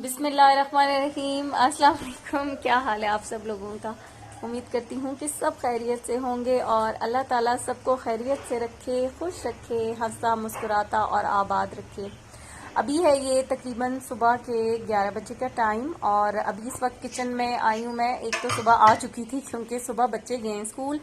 बिस्मिल्लाहिर्रहमानिर्रहीम। अस्सलाम वालेकुम। क्या हाल है आप सब लोगों का? उम्मीद करती हूँ कि सब खैरियत से होंगे और अल्लाह ताला सबको खैरियत से रखे, खुश रखे, हंसता मुस्कुराता और आबाद रखे। अभी है ये तकरीबन सुबह के 11 बजे का टाइम और अभी इस वक्त किचन में आई हूँ मैं। एक तो सुबह आ चुकी थी क्योंकि सुबह बच्चे गए स्कूल,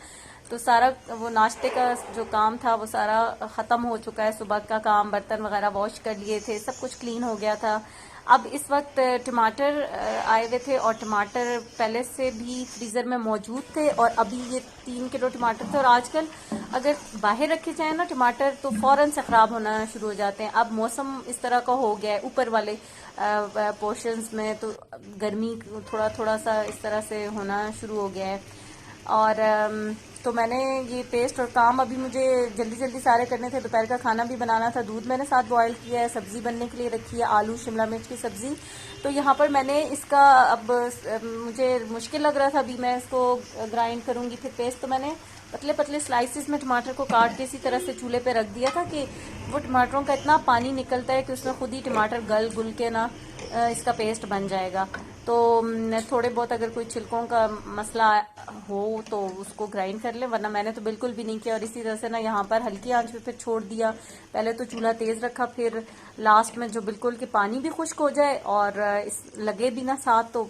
तो सारा वो नाश्ते का जो काम था वो सारा ख़त्म हो चुका है। सुबह का काम, बर्तन वगैरह वॉश कर लिए थे, सब कुछ क्लीन हो गया था। अब इस वक्त टमाटर आए हुए थे और टमाटर पहले से भी फ्रीज़र में मौजूद थे और अभी ये 3 किलो टमाटर थे। और आजकल अगर बाहर रखे जाए ना टमाटर तो फ़ौरन से ख़राब होना शुरू हो जाते हैं। अब मौसम इस तरह का हो गया है ऊपर वाले पोर्शंस में, तो गर्मी थोड़ा थोड़ा सा इस तरह से होना शुरू हो गया है। और तो मैंने ये पेस्ट और काम अभी मुझे जल्दी जल्दी सारे करने थे। दोपहर का खाना भी बनाना था, दूध मैंने साथ बॉईल किया है, सब्जी बनने के लिए रखी है, आलू शिमला मिर्च की सब्जी। तो यहाँ पर मैंने इसका अब मुझे मुश्किल लग रहा था, अभी मैं इसको ग्राइंड करूँगी फिर पेस्ट। तो मैंने पतले पतले स्लाइसिस में टमाटर को काट के इसी तरह से चूल्हे पे रख दिया था कि वो टमाटरों का इतना पानी निकलता है कि उसमें खुद ही टमाटर गल गुल के ना इसका पेस्ट बन जाएगा। तो थोड़े बहुत अगर कोई छिलकों का मसला हो तो उसको ग्राइंड कर ले, वरना मैंने तो बिल्कुल भी नहीं किया। और इसी तरह से ना यहाँ पर हल्की आंच पे फिर छोड़ दिया। पहले तो चूल्हा तेज़ रखा, फिर लास्ट में जो बिल्कुल कि पानी भी खुश्क हो जाए और इस लगे भी ना साथ, तो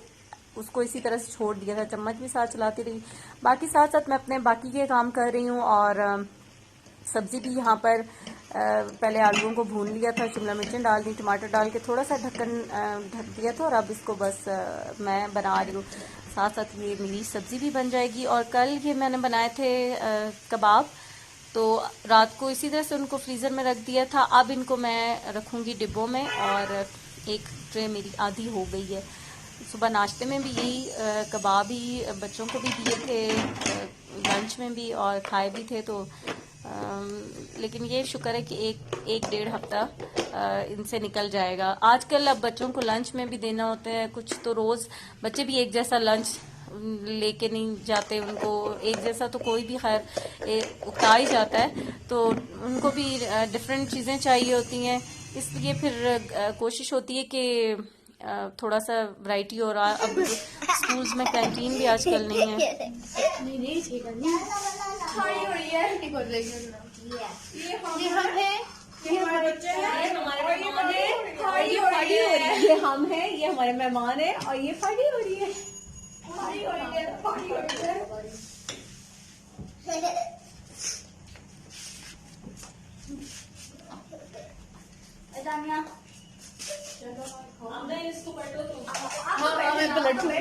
उसको इसी तरह से छोड़ दिया था। चम्मच भी साथ चलाती रही, बाकी साथ साथ मैं अपने बाकी के काम कर रही हूँ। और सब्जी भी यहाँ पर पहले आलूओं को भून लिया था, शिमला मिर्चें डाल दी, टमाटर डाल के थोड़ा सा ढक्कन ढक दिया था और अब इसको बस मैं बना रही हूँ। साथ साथ ये मेरी सब्ज़ी भी बन जाएगी। और कल ये मैंने बनाए थे कबाब, तो रात को इसी तरह से उनको फ्रीज़र में रख दिया था। अब इनको मैं रखूँगी डिब्बों में और एक ट्रे मेरी आधी हो गई है। सुबह नाश्ते में भी यही कबाब ही बच्चों को भी दिए थे, लंच में भी और खाए भी थे। तो लेकिन ये शुक्र है कि एक डेढ़ हफ्ता इनसे निकल जाएगा। आजकल अब बच्चों को लंच में भी देना होता है कुछ, तो रोज़ बच्चे भी एक जैसा लंच लेके नहीं जाते। उनको एक जैसा तो कोई भी खैर उगता ही जाता है, तो उनको भी डिफरेंट चीज़ें चाहिए होती हैं। इसलिए फिर कोशिश होती है कि थोड़ा सा वैरायटी हो रहा। अब स्कूल्स में कैंटीन भी आजकल नहीं है। ये हम हैं, ये हमारे मेहमान हैं और ये पार्टी हो रही है। इसको पलटो तो मैं पलटूं।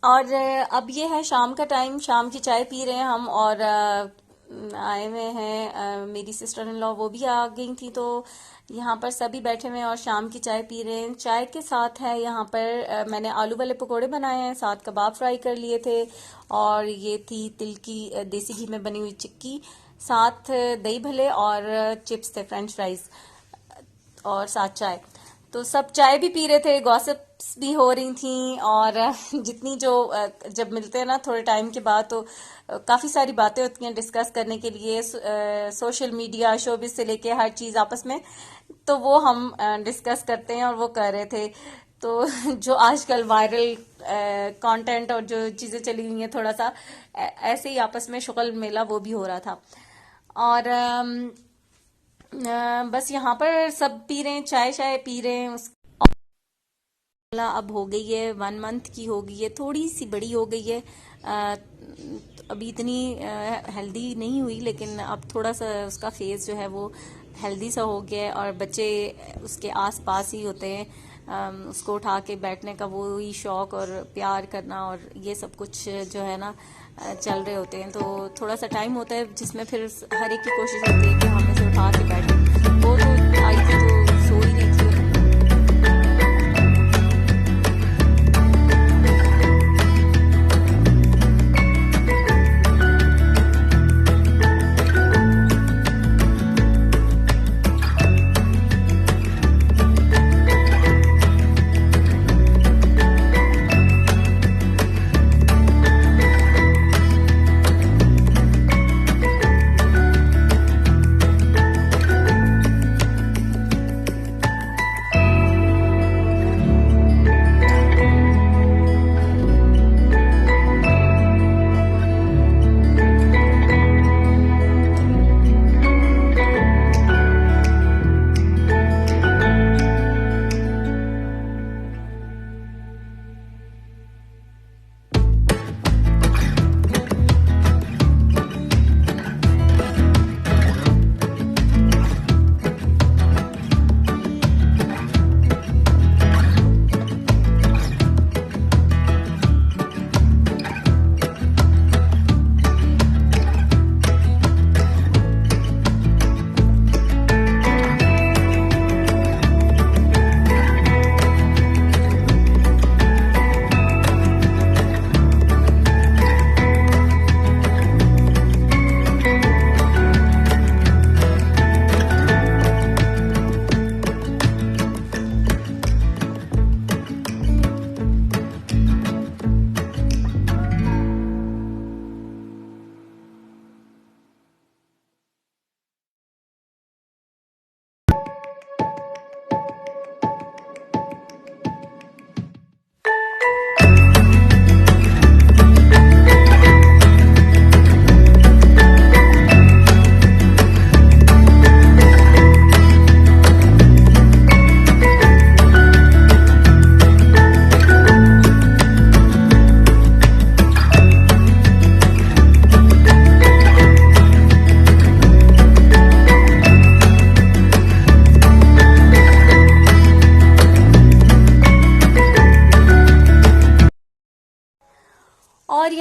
और अब ये है शाम का टाइम, शाम की चाय पी रहे हैं हम। और आए हुए हैं मेरी सिस्टर इन लॉ, वो भी आ गई थी, तो यहाँ पर सभी बैठे हुए हैं और शाम की चाय पी रहे हैं। चाय के साथ है यहाँ पर मैंने आलू वाले पकोड़े बनाए हैं, साथ कबाब फ्राई कर लिए थे और ये थी तिल की देसी घी में बनी हुई चिक्की, साथ दही भले और चिप्स थे, फ्रेंच फ्राइज और साथ चाय। तो सब चाय भी पी रहे थे, गॉसिप्स भी हो रही थी। और जितनी जो जब मिलते हैं ना थोड़े टाइम के बाद, तो काफ़ी सारी बातें होती हैं डिस्कस करने के लिए, सोशल मीडिया, शोबिस से लेके हर चीज़ आपस में, तो वो हम डिस्कस करते हैं और वो कर रहे थे। तो जो आजकल वायरल कंटेंट और जो चीज़ें चली हुई हैं, थोड़ा सा ऐसे ही आपस में शुगल मेला वो भी हो रहा था। और बस यहाँ पर सब पी रहे हैं, चाय शाय पी रहे हैं। अब हो गई है 1 मंथ की, हो गई है, थोड़ी सी बड़ी हो गई है। अभी इतनी हेल्दी नहीं हुई, लेकिन अब थोड़ा सा उसका फेस जो है वो हेल्दी सा हो गया है। और बच्चे उसके आस पास ही होते हैं, उसको उठा के बैठने का वो ही शौक और प्यार करना और ये सब कुछ जो है ना चल रहे होते हैं। तो थोड़ा सा टाइम होता है जिसमें फिर हर एक की कोशिश होती है कि हम उसे उठा के बैठें। वो तो आई थी तो सो ही नहीं थी।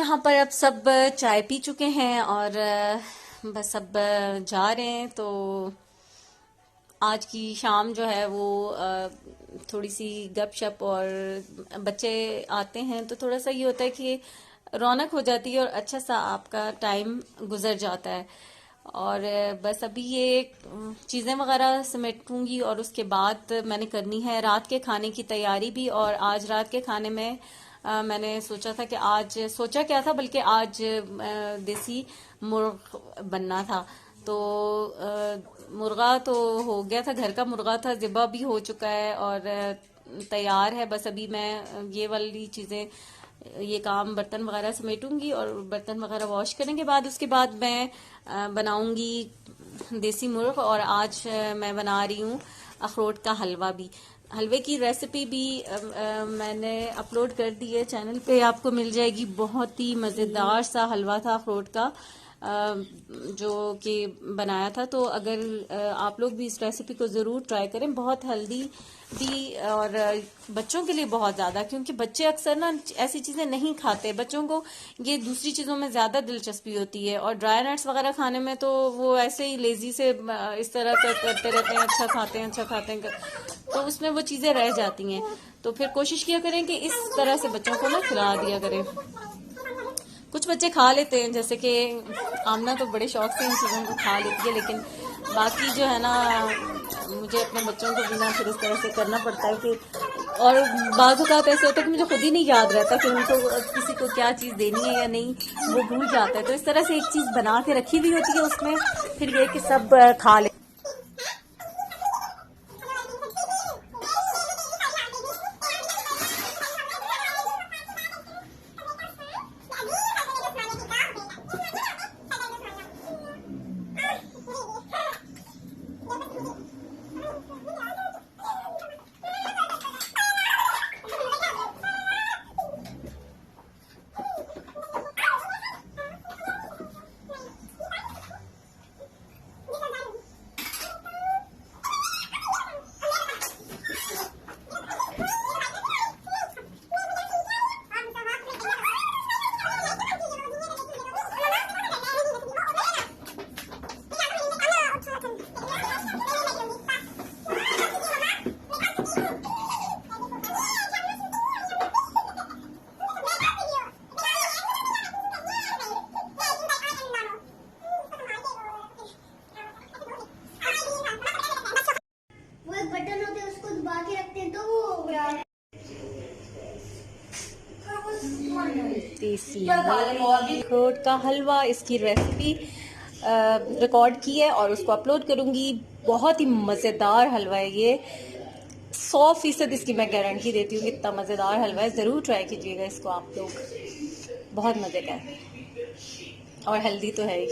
यहाँ पर अब सब चाय पी चुके हैं और बस अब जा रहे हैं। तो आज की शाम जो है वो थोड़ी सी गपशप और बच्चे आते हैं तो थोड़ा सा ये होता है कि रौनक हो जाती है और अच्छा सा आपका टाइम गुजर जाता है। और बस अभी ये चीज़ें वगैरह समेटूंगी और उसके बाद मैंने करनी है रात के खाने की तैयारी भी। और आज रात के खाने में मैंने सोचा था कि आज सोचा क्या था बल्कि आज देसी मुर्ग बनना था। तो मुर्गा तो हो गया था, घर का मुर्गा था, ज़िबा भी हो चुका है और तैयार है। बस अभी मैं ये वाली चीज़ें ये काम बर्तन वगैरह समेटूंगी और बर्तन वगैरह वॉश करने के बाद उसके बाद मैं बनाऊंगी देसी मुर्ग। और आज मैं बना रही हूँ अखरोट का हलवा भी। हलवे की रेसिपी भी मैंने अपलोड कर दी है चैनल पे, आपको मिल जाएगी। बहुत ही मज़ेदार सा हलवा था अखरोट का जो कि बनाया था। तो अगर आप लोग भी इस रेसिपी को ज़रूर ट्राई करें, बहुत हेल्दी भी और बच्चों के लिए बहुत ज़्यादा, क्योंकि बच्चे अक्सर ना ऐसी चीज़ें नहीं खाते। बच्चों को ये दूसरी चीज़ों में ज़्यादा दिलचस्पी होती है और ड्राई नट्स वगैरह खाने में तो वो ऐसे ही लेजी से इस तरह करते रहते हैं, अच्छा खाते हैं, अच्छा खाते हैं, तो उसमें वो चीज़ें रह जाती हैं। तो फिर कोशिश किया करें कि इस तरह से बच्चों को ना खिला दिया करें। कुछ बच्चे खा लेते हैं, जैसे कि आमना तो बड़े शौक से इन चीज़ों को खा लेती है, लेकिन बाकी जो है ना मुझे अपने बच्चों को बिना फिर इस तरह से करना पड़ता है कि, और बाज़ औक़ात ऐसे होता है कि मुझे खुद ही नहीं याद रहता कि उनको किसी को क्या चीज़ देनी है या नहीं, वो भूल जाता है। तो इस तरह से एक चीज़ बना के रखी हुई होती है उसमें, फिर ये कि सब खा ले। देसी अखरोट का हलवा, इसकी रेसिपी रिकॉर्ड की है और उसको अपलोड करूंगी। बहुत ही मज़ेदार हलवा है ये, 100% इसकी मैं गारंटी देती हूँ कि इतना मज़ेदार हलवा है। ज़रूर ट्राई कीजिएगा इसको आप लोग, बहुत मज़े का है और हेल्दी तो है ही।